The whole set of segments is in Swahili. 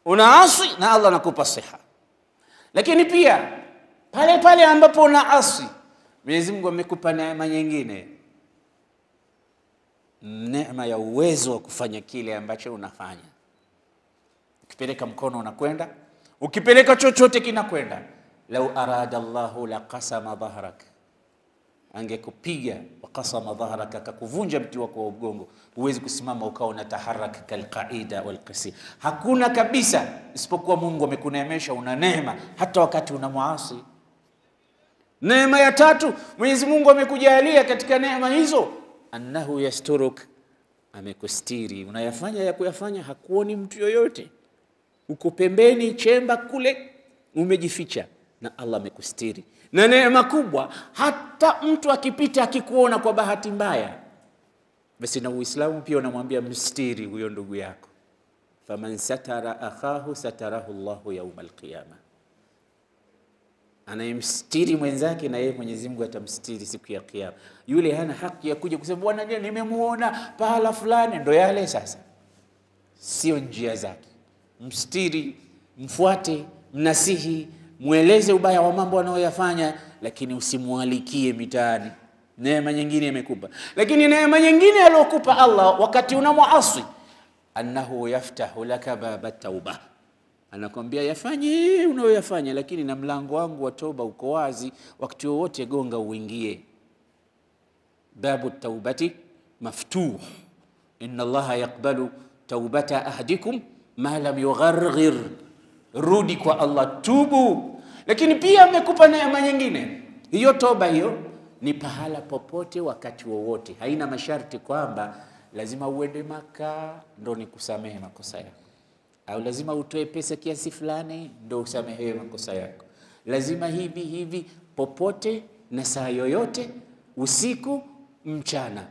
unaasi na Allah anakupa siha. Lakini pia pale pale ambapo unaasi, Mwenyezi Mungu amekupa neema nyingine, neema ya uwezo wa kufanya kile ambacho unafanya. Ukipeleka mkono unakwenda, ukipeleka chochote kinakwenda. Lau arada Allahu laqasama dhahrak, angekupiga waqasama dhahrak, akakuvunja mti wako wa mgongo, huwezi kusimama ukawa unataharaka kalqaida walqasi. Hakuna kabisa isipokuwa Mungu amekuneemesha, una neema hata wakati unamuasi. Neema ya tatu Mwenyezi Mungu amekujalia katika neema hizo, annahu yasturuk, amekustiri. Unayafanya ya kuyafanya hakuoni mtu yoyote, uko pembeni chemba kule umejificha, na Allah amekustiri. Na neema kubwa, hata mtu akipita akikuona kwa bahati mbaya, basi na Uislamu pia unamwambia mstiri huyo ndugu yako. Faman satara akhahu satarahu Allahu yawmal qiyamah, anayemstiri mwenzake na yeye Mwenyezi Mungu atamstiri siku ya kiyama. Yule hana haki ya kuja kusema bwana nimemuona pahala fulani, ndo yale sasa. Sio njia zake. Mstiri, mfuate, mnasihi, mueleze ubaya wa mambo anayoyafanya, lakini usimualikie mitaani. Neema nyingine imekupa. Lakini neema nyingine aliyokupa Allah wakati unamuasi, annahu yaftahu laka baba tauba, anakuambia yafanye unayoyafanya, lakini na mlango wangu wa toba uko wazi, wakati wote gonga uingie. Babu taubati maftuh, inna Allaha yaqbalu taubata ahadikum ma lam yugharghir, rudi kwa Allah, tubu. Lakini pia amekupa neema nyingine, hiyo toba hiyo ni pahala popote wakati wowote, haina masharti kwamba lazima uende Maka ndo nikusamehe makosa yako, au lazima utoe pesa kiasi fulani ndo usamehewe makosa yako. Lazima hivi popote na saa yoyote, usiku mchana.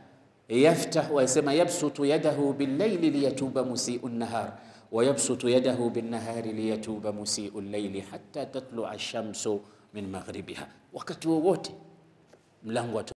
Yaftahu, wasema yabsutu yadahu bil-layli liyatuba musii'un nahar, wa yabsutu yadahu bin-nahari liyatuba musii'ul layli hatta tatlu'a ash-shamsu min maghribiha. Wakati wowote mlango